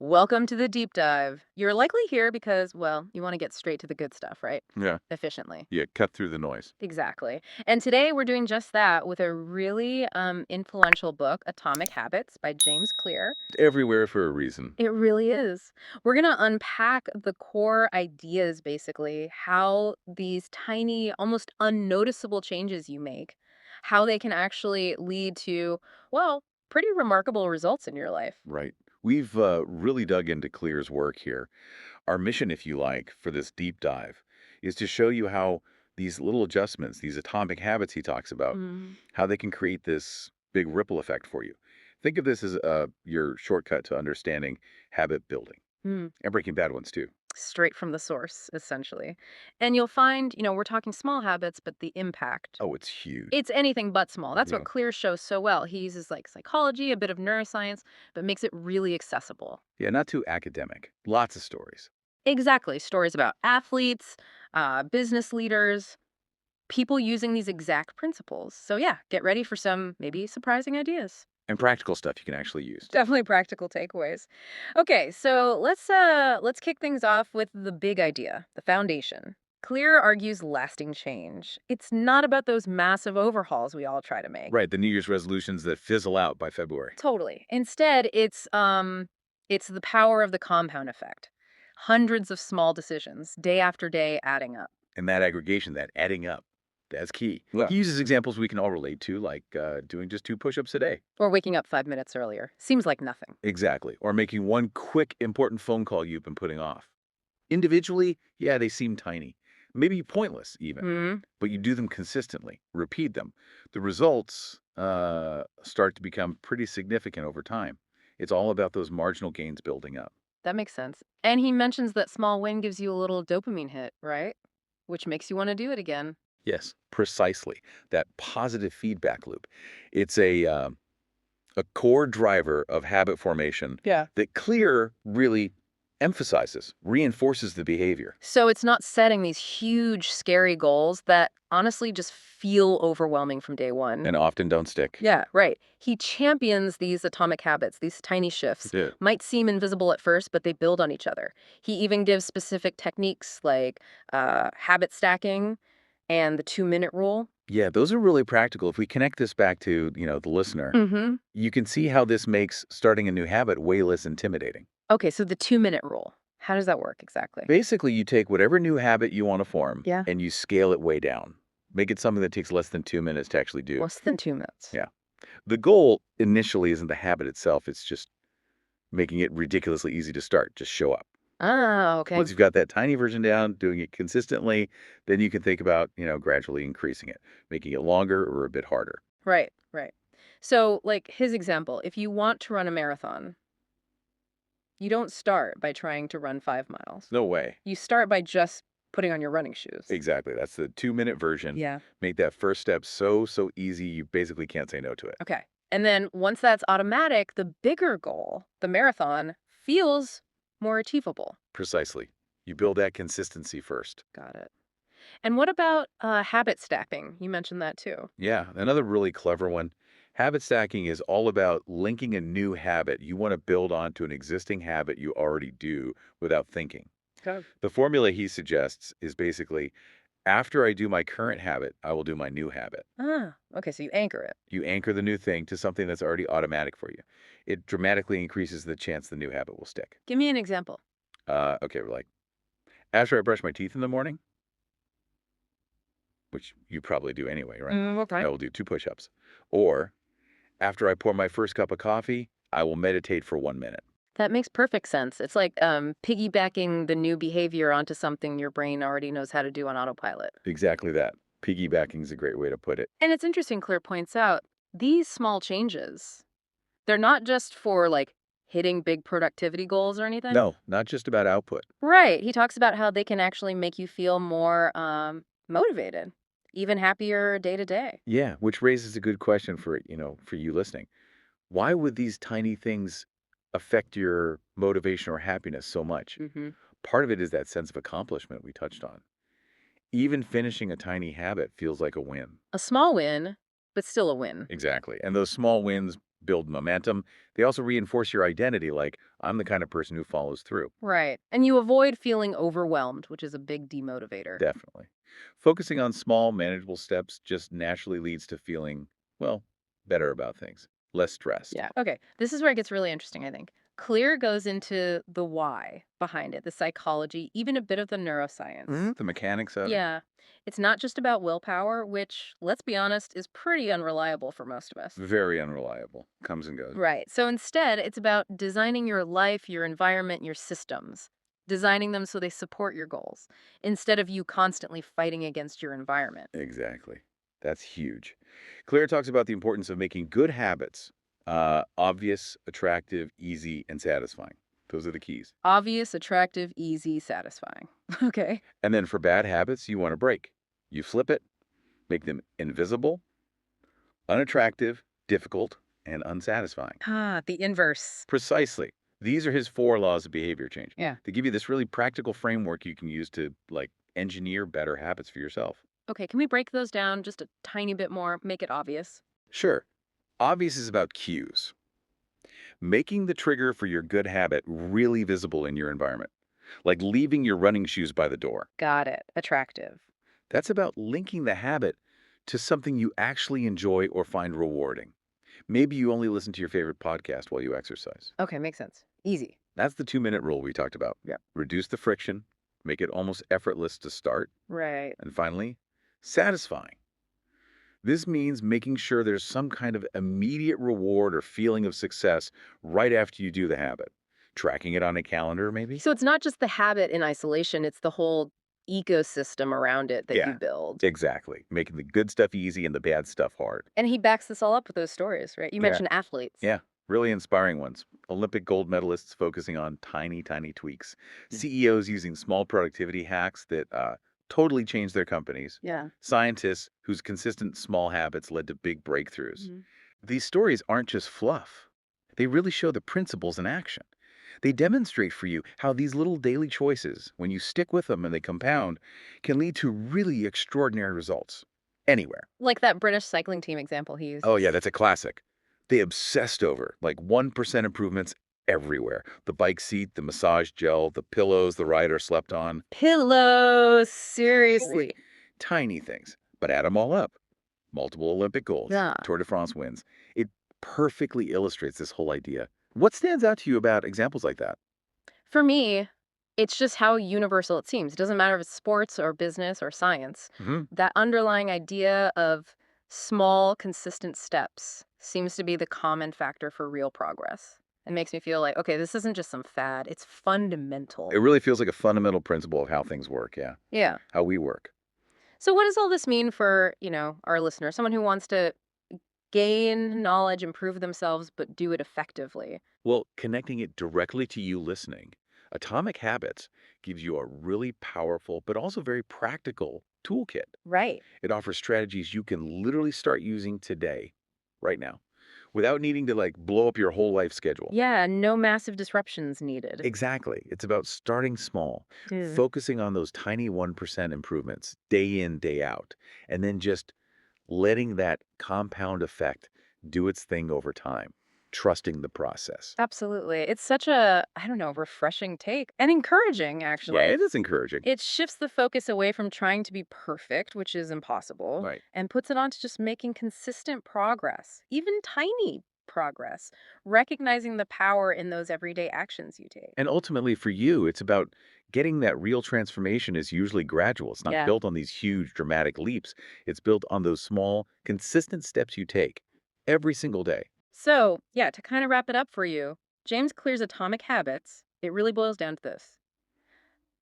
Welcome to the deep dive. You're likely here because, well, you want to get straight to the good stuff, right? Yeah. Efficiently. Yeah, cut through the noise. Exactly. And today we're doing just that with a really influential book, Atomic Habits by James Clear. Everywhere for a reason. It really is. We're going to unpack the core ideas, basically, how these tiny, almost unnoticeable changes you make, how they can actually lead to, well, pretty remarkable results in your life. Right. We've really dug into Clear's work here. Our mission, if you like, for this deep dive is to show you how these little adjustments, these atomic habits he talks about, Mm. how they can create this big ripple effect for you. Think of this as your shortcut to understanding habit building Mm. and breaking bad ones too. Straight from the source, essentially. And you'll find, we're talking small habits, but the impact, Oh, it's huge. it's anything but small. That's what Yeah. Clear shows so well. He uses like psychology, a bit of neuroscience, but makes it really accessible. Yeah, not too academic. Lots of stories. Exactly. Stories about athletes, business leaders, people using these exact principles. So, yeah, get ready for some maybe surprising ideas. And practical stuff you can actually use. Definitely practical takeaways. Okay, so let's kick things off with the big idea, the foundation. Clear argues lasting change. It's not about those massive overhauls we all try to make. Right, the New Year's resolutions that fizzle out by February. Totally. Instead, it's the power of the compound effect. Hundreds of small decisions, day after day adding up. And that aggregation, that adding up, that's key. Yeah. He uses examples we can all relate to, like doing just 2 push-ups a day. Or waking up 5 minutes earlier. Seems like nothing. Exactly. Or making one quick, important phone call you've been putting off. Individually, yeah, they seem tiny, maybe pointless even, Hmm. but you do them consistently, repeat them. The results start to become pretty significant over time. It's all about those marginal gains building up. That makes sense. And he mentions that small win gives you a little dopamine hit, right? Which makes you want to do it again. Yes, precisely. That positive feedback loop. It's a core driver of habit formation Yeah. that Clear really emphasizes, reinforces the behavior, So it's not setting these huge, scary goals that honestly just feel overwhelming from day one. and often don't stick. Yeah, right. He champions these atomic habits, these tiny shifts. Yeah. Might seem invisible at first, but they build on each other. He even gives specific techniques like habit stacking and the 2-minute rule. Yeah, those are really practical. If we connect this back to, the listener, Mm-hmm. you can see how this makes starting a new habit way less intimidating. Okay, so the 2-minute rule. How does that work exactly? Basically, you take whatever new habit you want to form Yeah. and you scale it way down. Make it something that takes less than 2 minutes to actually do. Less than 2 minutes. Yeah. The goal initially isn't the habit itself, it's just making it ridiculously easy to start. Just show up. Ah, Once okay. you've got that tiny version down, doing it consistently, then you can think about, gradually increasing it, making it longer or a bit harder. Right, right. So, like his example, if you want to run a marathon, you don't start by trying to run 5 miles. No way. You start by just putting on your running shoes. Exactly. That's the 2-minute version. Yeah. Make that first step so easy you basically can't say no to it. Okay. And then once that's automatic, the bigger goal, the marathon, feels more achievable. Precisely. You build that consistency first. Got it. And what about habit stacking? You mentioned that too. Yeah, another really clever one. Habit stacking is all about linking a new habit you want to build onto an existing habit you already do without thinking. Okay. The formula he suggests is basically after I do my current habit, I will do my new habit. Ah, okay. So you anchor it. You anchor the new thing to something that's already automatic for you. It dramatically increases the chance the new habit will stick. Give me an example. Okay, we're like, after I brush my teeth in the morning, which you probably do anyway, right? Okay. I will do 2 push-ups. Or after I pour my first cup of coffee, I will meditate for 1 minute. That makes perfect sense. It's like piggybacking the new behavior onto something your brain already knows how to do on autopilot. Exactly that. Piggybacking is a great way to put it. And it's interesting, Claire points out, these small changes, they're not just for like hitting big productivity goals or anything. No, not just about output. Right. He talks about how they can actually make you feel more motivated, even happier day to day. Yeah, which raises a good question for you listening. Why would these tiny things affect your motivation or happiness so much? Hmm. Part of it is that sense of accomplishment we touched on. Even finishing a tiny habit feels like a win. A small win, but still a win. Exactly. And those small wins build momentum. They also reinforce your identity, like, I'm the kind of person who follows through. Right. And you avoid feeling overwhelmed, which is a big demotivator. Definitely. Focusing on small, manageable steps just naturally leads to feeling, well, better about things, less stressed. Yeah. Okay. This is where it gets really interesting, I think. Clear goes into the why behind it, the psychology, even a bit of the neuroscience. The mechanics of it, Yeah. It's not just about willpower, which, let's be honest, is pretty unreliable for most of us. very unreliable. Comes and goes. Right. So instead, it's about designing your life, your environment, your systems, designing them so they support your goals instead of you constantly fighting against your environment. Exactly. That's huge. Claire talks about the importance of making good habits obvious, attractive, easy, and satisfying. Those are the keys. Obvious, attractive, easy, satisfying. Okay. And then for bad habits, you want to break. You flip it, make them invisible, unattractive, difficult, and unsatisfying. Ah, the inverse. Precisely. These are his 4 laws of behavior change. Yeah. They give you this really practical framework you can use to, like, engineer better habits for yourself. Okay, can we break those down just a tiny bit more, make it obvious? Sure. Obvious is about cues, making the trigger for your good habit really visible in your environment, like leaving your running shoes by the door. Got it. Attractive. That's about linking the habit to something you actually enjoy or find rewarding. Maybe you only listen to your favorite podcast while you exercise. Okay, makes sense. Easy. That's the 2-minute rule we talked about. Yeah. Reduce the friction, make it almost effortless to start, Right. and finally, satisfying. This means making sure there's some kind of immediate reward or feeling of success right after you do the habit. Tracking it on a calendar, maybe? So it's not just the habit in isolation, it's the whole ecosystem around it that you Yeah, build. exactly. Making the good stuff easy and the bad stuff hard. And he backs this all up with those stories, right? You Yeah, mentioned athletes. yeah. Really inspiring ones. Olympic gold medalists focusing on tiny, tiny tweaks. CEOs using small productivity hacks that totally changed their companies. Yeah. Scientists whose consistent small habits led to big breakthroughs. Mhm. These stories aren't just fluff. They really show the principles in action. They demonstrate for you how these little daily choices, when you stick with them and they compound, can lead to really extraordinary results. Anywhere. Like that British cycling team example he Oh, yeah, uses. that's a classic. They obsessed over, like, 1% improvements everywhere. The bike seat, the massage gel, the pillows the rider slept on. Pillows, Really? seriously. Tiny things, but add them all up. Multiple Olympic golds, Yeah. Tour de France wins. It perfectly illustrates this whole idea. What stands out to you about examples like that? For me, it's just how universal it seems. It doesn't matter if it's sports or business or science. Hmm. That underlying idea of small, consistent steps seems to be the common factor for real progress. It makes me feel like, okay, this isn't just some fad, it's It fundamental. really feels like a fundamental principle of how things work, yeah, Yeah. how we work. So what does all this mean for, our listener, someone who wants to gain knowledge, improve themselves, but do it effectively? Well, connecting it directly to you listening, Atomic Habits gives you a really powerful but also very practical toolkit. Right. It offers strategies you can literally start using today, right now, without needing to, like, blow up your whole life schedule. Yeah, no massive disruptions needed. Exactly. It's about starting small, Mm. focusing on those tiny 1% improvements day in, day out, and then just letting that compound effect do its thing over time, trusting the process. Absolutely. It's such a, I don't know, refreshing take and encouraging, Yeah, actually. it is encouraging. It shifts the focus away from trying to be perfect, which is impossible, Right. and puts it on to just making consistent progress, even tiny progress, recognizing the power in those everyday actions you take. And ultimately for you, it's about getting that real transformation is usually gradual. It's not Yeah. built on these huge dramatic leaps. It's built on those small, consistent steps you take every single day. So, yeah, to kind of wrap it up for you, James Clear's Atomic Habits, it really boils down to this.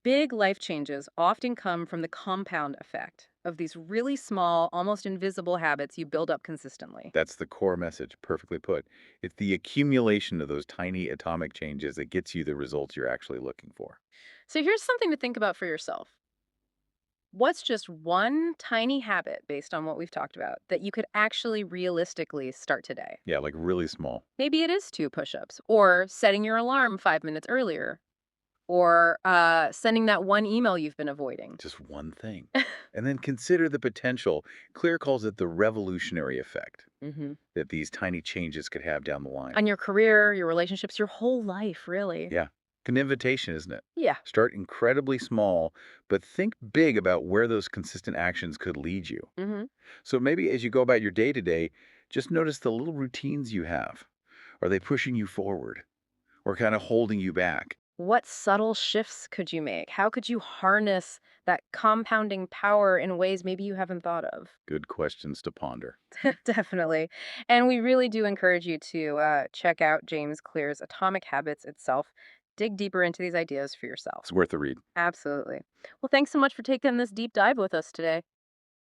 Big life changes often come from the compound effect of these really small, almost invisible habits you build up consistently. That's the core message, perfectly put. It's the accumulation of those tiny atomic changes that gets you the results you're actually looking for. So here's something to think about for yourself. What's just one tiny habit based on what we've talked about that you could actually realistically start today? Yeah, like really small. Maybe it is 2 push ups or setting your alarm 5 minutes earlier. or sending that one email you've been avoiding. Just one thing. And then consider the potential. Clear calls it the revolutionary effect Hmm. that these tiny changes could have down the line. On your career, your relationships, your whole life, really. Yeah. An invitation, isn't it? Yeah. Start incredibly small, but think big about where those consistent actions could lead you. Hmm. So maybe as you go about your day to day, just notice the little routines you have. Are they pushing you forward or kind of holding you back? What subtle shifts could you make? How could you harness that compounding power in ways maybe you haven't thought of? Good questions to ponder. Definitely. And we really do encourage you to check out James Clear's Atomic Habits itself. Dig deeper into these ideas for yourself. It's worth a read. Absolutely. Well, thanks so much for taking this deep dive with us today.